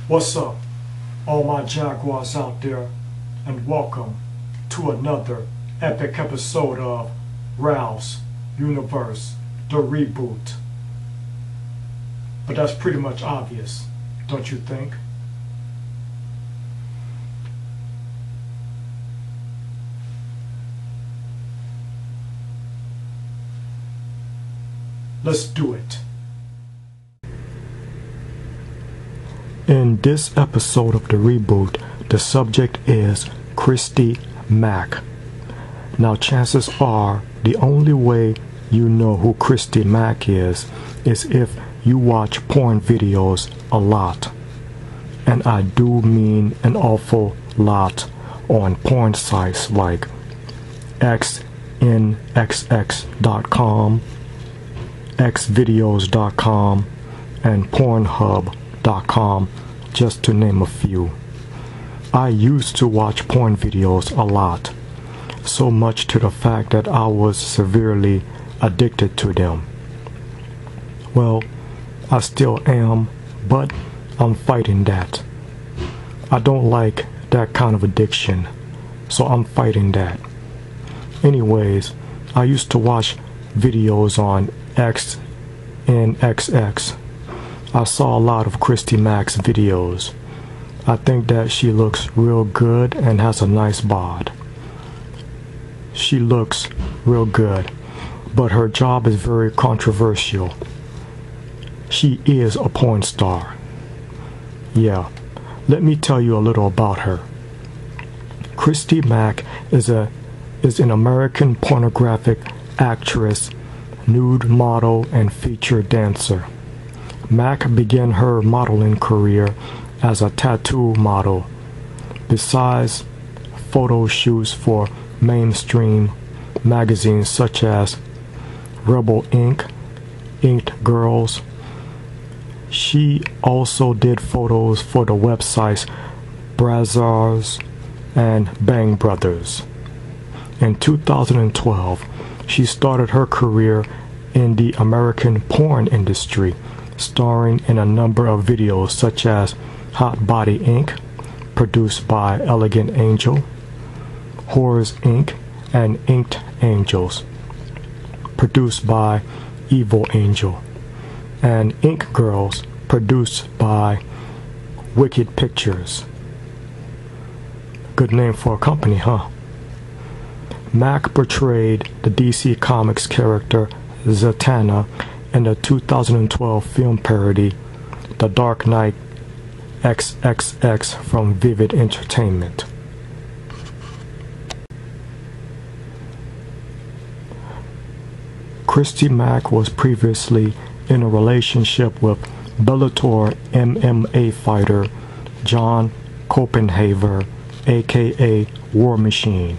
What's up, all my Jaguars out there, and welcome to another epic episode of Ralph's Universe, the Reboot. But that's pretty much obvious, don't you think? Let's do it. In this episode of the Reboot, the subject is Christy Mack. Now, chances are the only way you know who Christy Mack is if you watch porn videos a lot. And I do mean an awful lot on porn sites like xnxx.com, xvideos.com, and pornhub.com, just to name a few. I used to watch porn videos a lot, so much to the fact that I was severely addicted to them. Well, I still am, but I'm fighting that. I don't like that kind of addiction, so I'm fighting that. Anyways, I used to watch videos on xnxx. I saw a lot of Christy Mack's videos. I think that she looks real good and has a nice bod. She looks real good, but her job is very controversial. She is a porn star. Yeah, let me tell you a little about her. Christy Mack is an American pornographic actress, nude model, and featured dancer. Mack began her modeling career as a tattoo model, besides photo shoots for mainstream magazines such as Rebel Inc., Inked Girls. She also did photos for the websites Brazzers and Bang Brothers. In 2012, she started her career in the American porn industry, starring in a number of videos such as Hot Body Inc., produced by Elegant Angel, Whores Inc., and Inked Angels, produced by Evil Angel, and Ink Girls, produced by Wicked Pictures. Good name for a company, huh? Mack portrayed the DC Comics character Zatanna in the 2012 film parody The Dark Knight XXX from Vivid Entertainment. Christy Mack was previously in a relationship with Bellator MMA fighter John Koppenhaver, aka War Machine,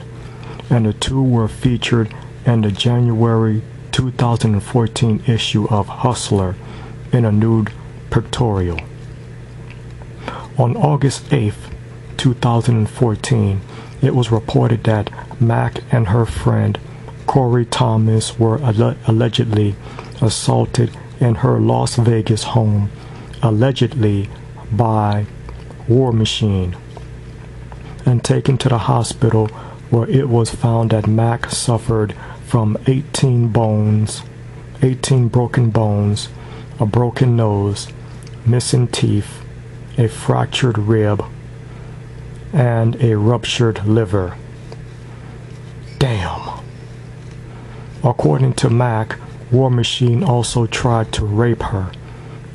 and the two were featured in the January 2014 issue of Hustler in a nude pictorial. On August 8th, 2014, it was reported that Mack and her friend Corey Thomas were allegedly assaulted in her Las Vegas home, allegedly by War Machine, and taken to the hospital, where it was found that Mack suffered from 18 broken bones, a broken nose, missing teeth, a fractured rib, and a ruptured liver. Damn. According to Mack, War Machine also tried to rape her.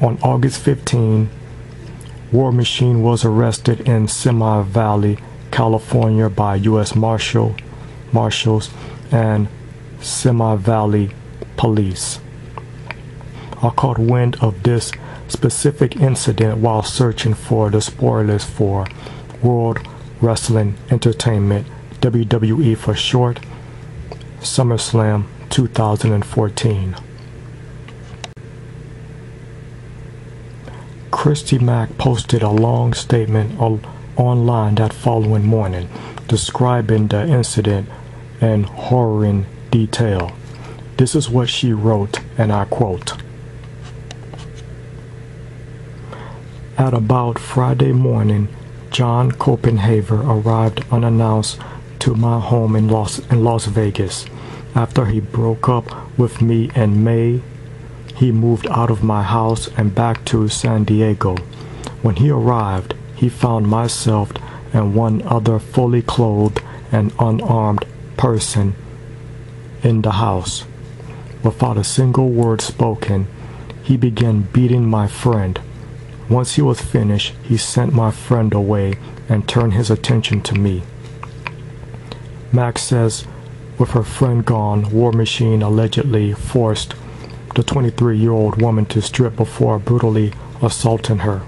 On August 15, War Machine was arrested in Simi Valley, California by U.S. Marshals and Simi Valley Police. I caught wind of this specific incident while searching for the spoilers for World Wrestling Entertainment, WWE for short, SummerSlam 2014. Christy Mack posted a long statement online that following morning, describing the incident in harrowing detail. This is what she wrote, and I quote: "At about Friday morning, John Koppenhaver arrived unannounced to my home in Las Vegas. After he broke up with me in May, he moved out of my house and back to San Diego. When he arrived, he found myself and one other fully clothed and unarmed person in the house. Without a single word spoken, he began beating my friend. Once he was finished, he sent my friend away and turned his attention to me." Max says with her friend gone, War Machine allegedly forced the 23-year-old woman to strip before brutally assaulting her.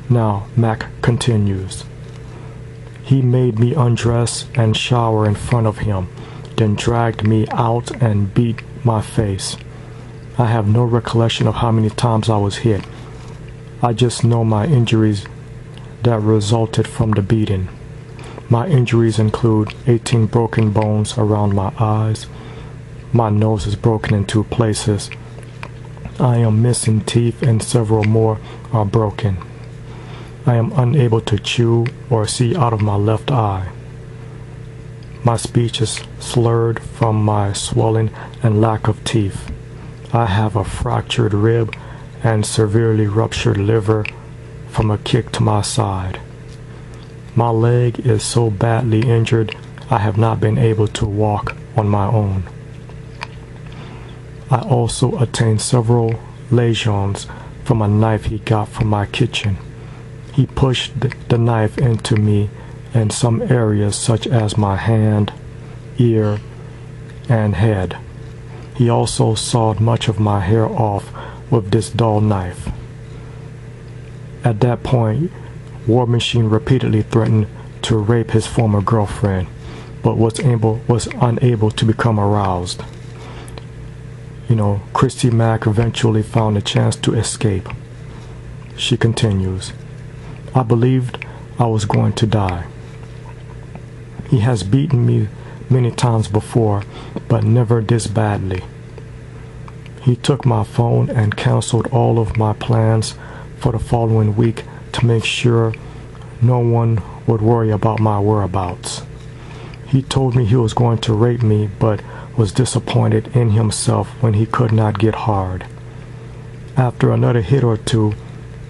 Now, Mack continues, "He made me undress and shower in front of him, then dragged me out and beat my face. I have no recollection of how many times I was hit. I just know my injuries that resulted from the beating. My injuries include 18 broken bones around my eyes. My nose is broken in 2 places. I am missing teeth and several more are broken. I am unable to chew or see out of my left eye. My speech is slurred from my swelling and lack of teeth. I have a fractured rib and severely ruptured liver from a kick to my side. My leg is so badly injured I have not been able to walk on my own. I also attained several lesions from a knife he got from my kitchen. He pushed the knife into me in some areas such as my hand, ear, and head. He also sawed much of my hair off with this dull knife. At that point, War Machine repeatedly threatened to rape his former girlfriend, but was unable to become aroused. Christy Mack eventually found a chance to escape." She continues, "I believed I was going to die. He has beaten me many times before, but never this badly. He took my phone and canceled all of my plans for the following week to make sure no one would worry about my whereabouts. He told me he was going to rape me, but was disappointed in himself when he could not get hard. After another hit or two,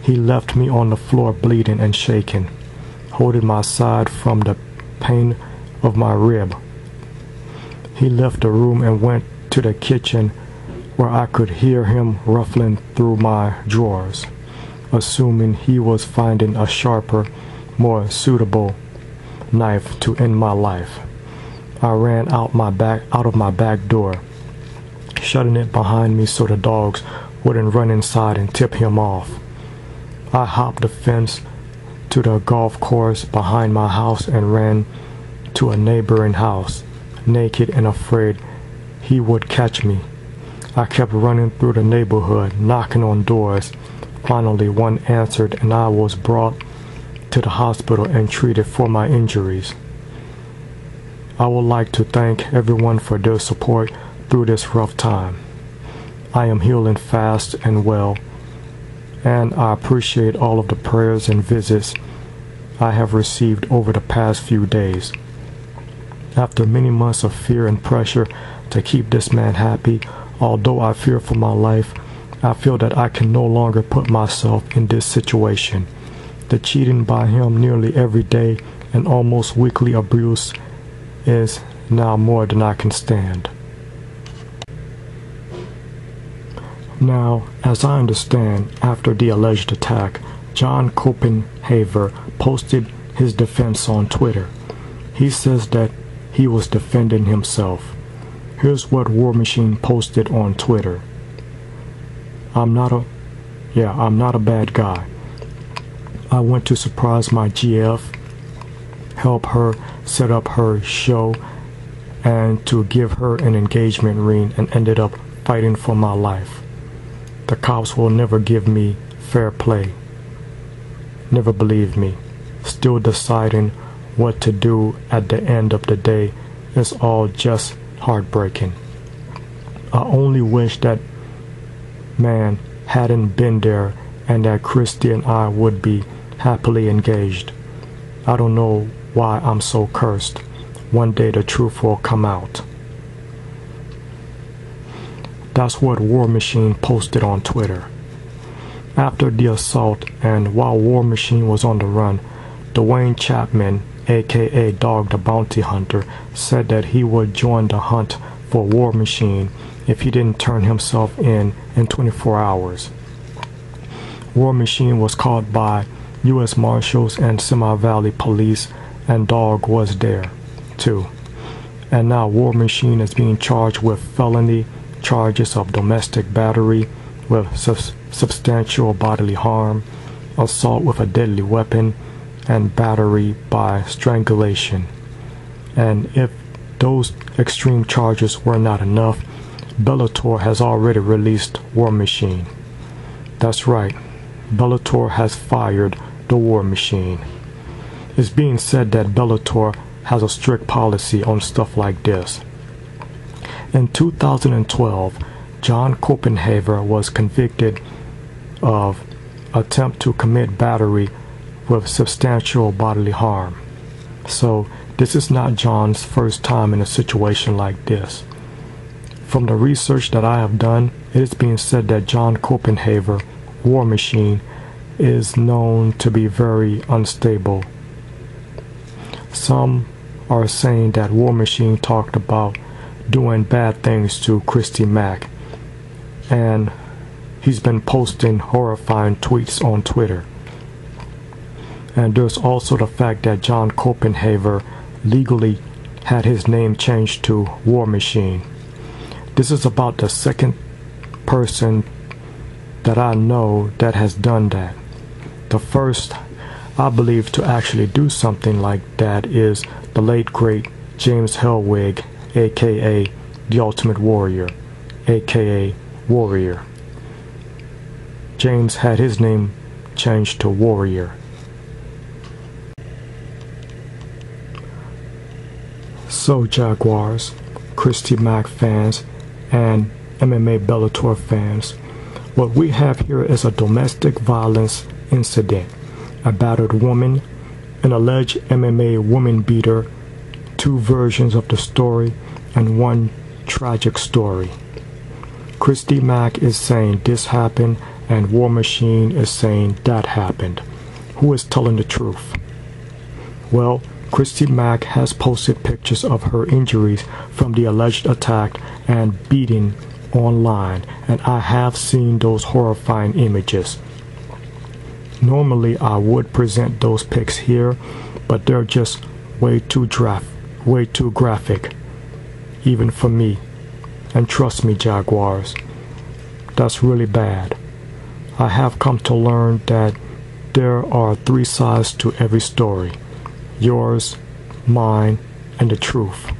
he left me on the floor bleeding and shaking, holding my side from the pain of my rib. He left the room and went to the kitchen where I could hear him ruffling through my drawers, assuming he was finding a sharper, more suitable knife to end my life. I ran out of my back door, shutting it behind me so the dogs wouldn't run inside and tip him off. I hopped the fence to the golf course behind my house and ran to a neighboring house, naked and afraid he would catch me. I kept running through the neighborhood, knocking on doors. Finally, one answered and I was brought to the hospital and treated for my injuries. I would like to thank everyone for their support through this rough time. I am healing fast and well, and I appreciate all of the prayers and visits I have received over the past few days. After many months of fear and pressure to keep this man happy, although I fear for my life, I feel that I can no longer put myself in this situation. The cheating by him nearly every day and almost weekly abuse is now more than I can stand. Now, as I understand, after the alleged attack, John Koppenhaver posted his defense on Twitter. He says that he was defending himself. Here's what War Machine posted on Twitter. I'm not a bad guy. I went to surprise my GF, help her set up her show, and to give her an engagement ring, and ended up fighting for my life. The cops will never give me fair play. Never believe me. Still deciding what to do at the end of the day. It's all just heartbreaking. I only wish that man hadn't been there and that Christy and I would be happily engaged. I don't know why I'm so cursed. One day the truth will come out. That's what War Machine posted on Twitter. After the assault and while War Machine was on the run, Dwayne Chapman, aka Dog the Bounty Hunter, said that he would join the hunt for War Machine if he didn't turn himself in 24 hours. War Machine was caught by U.S. Marshals and Semi Valley Police, and Dog was there, too. And now War Machine is being charged with felony charges of domestic battery with substantial bodily harm, assault with a deadly weapon, and battery by strangulation. And if those extreme charges were not enough, Bellator has already released War Machine. That's right, Bellator has fired the War Machine. It's being said that Bellator has a strict policy on stuff like this. In 2012, John Koppenhaver was convicted of attempt to commit battery with substantial bodily harm. So this is not John's first time in a situation like this. From the research that I have done, it is being said that John Koppenhaver, War Machine, is known to be very unstable. Some are saying that War Machine talked about doing bad things to Christy Mack, and he's been posting horrifying tweets on Twitter. And there's also the fact that John Koppenhaver legally had his name changed to War Machine. This is about the second person that I know that has done that. The first, I believe, to actually do something like that is the late great James Hellwig, aka The Ultimate Warrior, aka Warrior. James had his name changed to Warrior. So Jaguars, Christy Mack fans, and MMA Bellator fans, what we have here is a domestic violence incident, a battered woman, an alleged MMA woman beater, two versions of the story, and one tragic story. Christy Mack is saying this happened, and War Machine is saying that happened. Who is telling the truth? Well, Christy Mack has posted pictures of her injuries from the alleged attack and beating online, and I have seen those horrifying images. Normally I would present those pics here, but they're just way too graphic, even for me. And trust me, Jaguars, that's really bad. I have come to learn that there are three sides to every story: yours, mine, and the truth.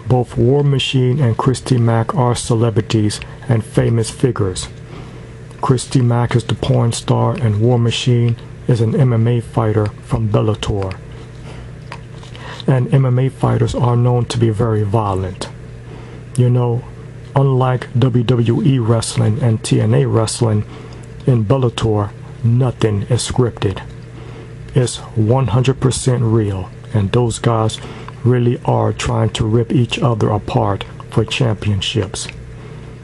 Both War Machine and Christy Mack are celebrities and famous figures. Christy Mack is the porn star, and War Machine is an MMA fighter from Bellator. And MMA fighters are known to be very violent. You know, unlike WWE wrestling and TNA wrestling, in Bellator, nothing is scripted. It's 100% real, and those guys really are trying to rip each other apart for championships.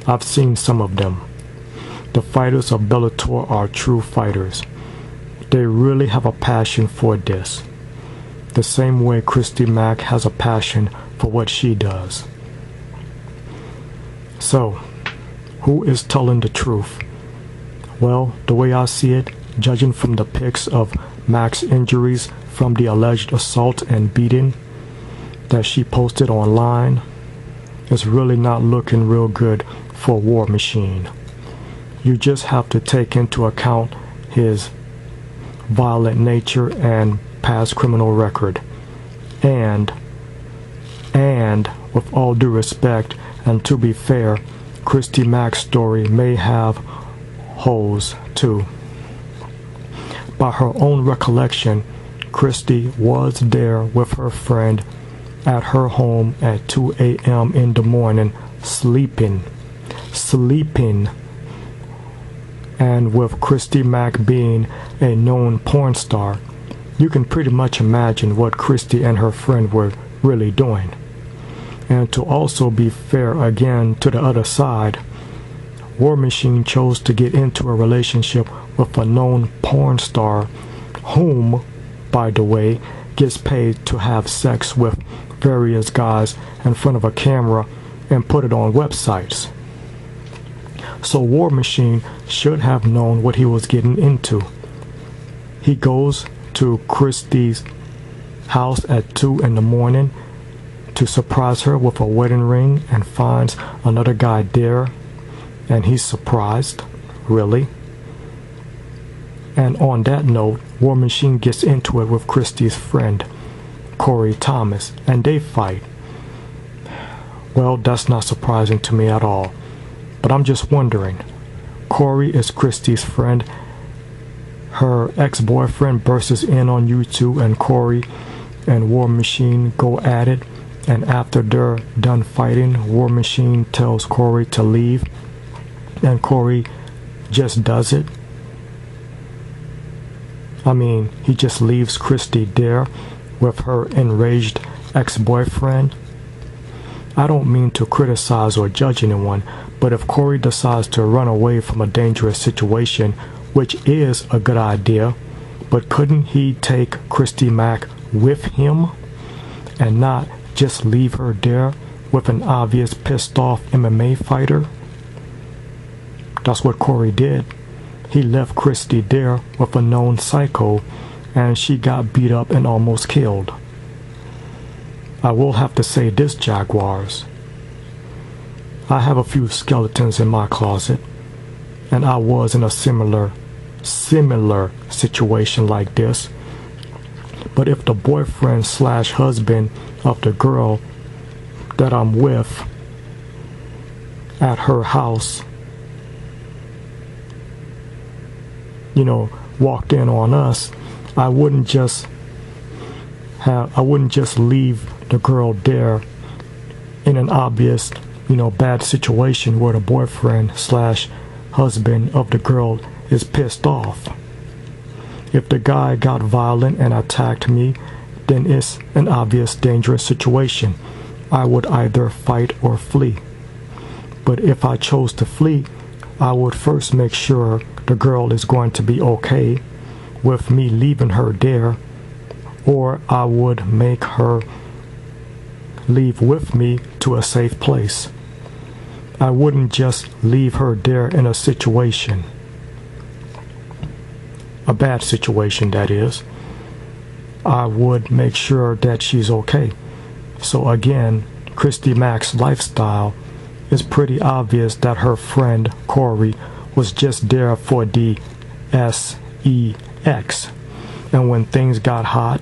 I've seen some of them. The fighters of Bellator are true fighters. They really have a passion for this. The same way Christy Mack has a passion for what she does. So, Who is telling the truth? Well, the way I see it, judging from the pics of Mack's injuries from the alleged assault and beating that she posted online, it's really not looking real good for War Machine. You just have to take into account his violent nature and past criminal record. And with all due respect, and to be fair, Christy Mack's story may have holes too. By her own recollection, Christy was there with her friend at her home at 2 a.m. in the morning, sleeping. And with Christy Mack being a known porn star, you can pretty much imagine what Christy and her friend were really doing. And to also be fair again to the other side, War Machine chose to get into a relationship with a known porn star whom, by the way, gets paid to have sex with various guys in front of a camera and put it on websites. So War Machine should have known what he was getting into. He goes to Christy's house at 2 in the morning to surprise her with a wedding ring and finds another guy there, and he's surprised, really. And on that note, War Machine gets into it with Christy's friend, Corey Thomas, and they fight. Well, that's not surprising to me at all. But I'm just wondering, Corey is Christy's friend. Her ex-boyfriend bursts in on YouTube, and Corey and War Machine go at it. And after they're done fighting, War Machine tells Corey to leave, and Corey just does it. I mean, he just leaves Christy there with her enraged ex-boyfriend. I don't mean to criticize or judge anyone, but if Corey decides to run away from a dangerous situation, which is a good idea, but couldn't he take Christy Mack with him and not just leave her there with an obvious pissed off MMA fighter? That's what Corey did. He left Christy there with a known psycho, and she got beat up and almost killed. I will have to say this, Jaguars. I have a few skeletons in my closet, and I was in a similar situation like this. But if the boyfriend / husband of the girl that I'm with at her house, walked in on us, I wouldn't just leave the girl there in an obvious, bad situation where the boyfriend / husband of the girl is pissed off. If the guy got violent and attacked me, then it's an obvious dangerous situation. I would either fight or flee. But if I chose to flee, I would first make sure the girl is going to be okay with me leaving her there, or I would make her leave with me to a safe place. I wouldn't just leave her there in a situation, a bad situation that is. I would make sure that she's okay. So again, Christy Mack's lifestyle, is pretty obvious that her friend Corey was just there for the sex. And when things got hot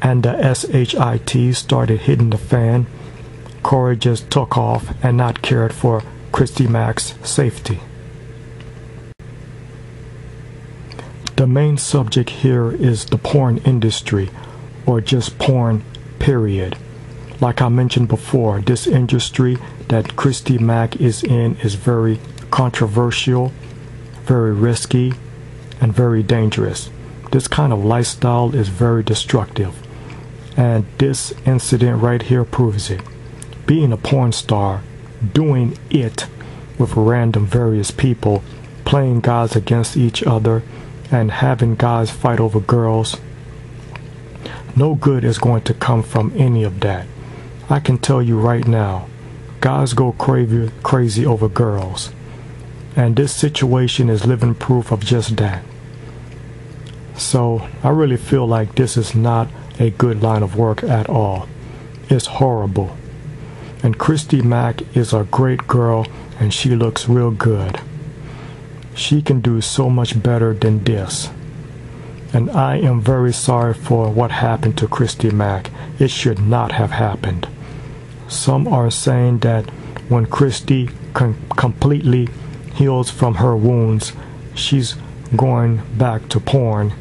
and the shit started hitting the fan, Corey just took off and not cared for Christy Mack's safety. The main subject here is the porn industry, or just porn, period. Like I mentioned before, this industry that Christy Mack is in is very controversial, very risky, and very dangerous. This kind of lifestyle is very destructive, and this incident right here proves it. Being a porn star, doing it with random various people, playing guys against each other, and having guys fight over girls, no good is going to come from any of that. I can tell you right now, guys go crazy over girls. And this situation is living proof of just that. So I really feel like this is not a good line of work at all. It's horrible. And Christy Mack is a great girl, and she looks real good. She can do so much better than this. And I am very sorry for what happened to Christy Mack. It should not have happened. Some are saying that when Christy completely heals from her wounds, she's going back to porn.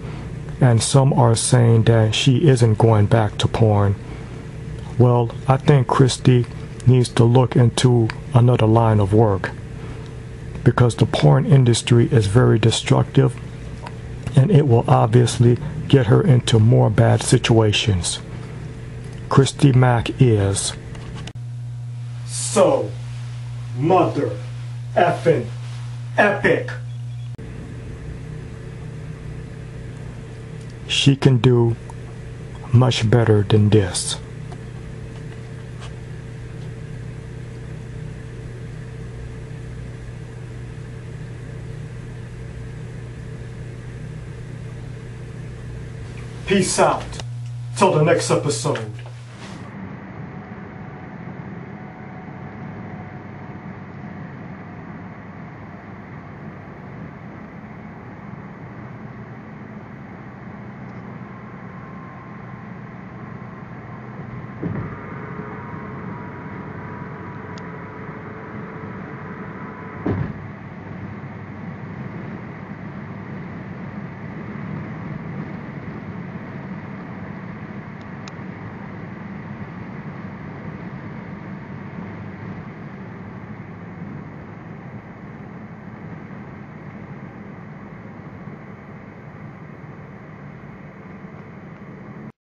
And some are saying that she isn't going back to porn. Well, I think Christy needs to look into another line of work, because the porn industry is very destructive, and it will obviously get her into more bad situations. Christy Mack is so mother effing epic. She can do much better than this. Peace out. Till the next episode.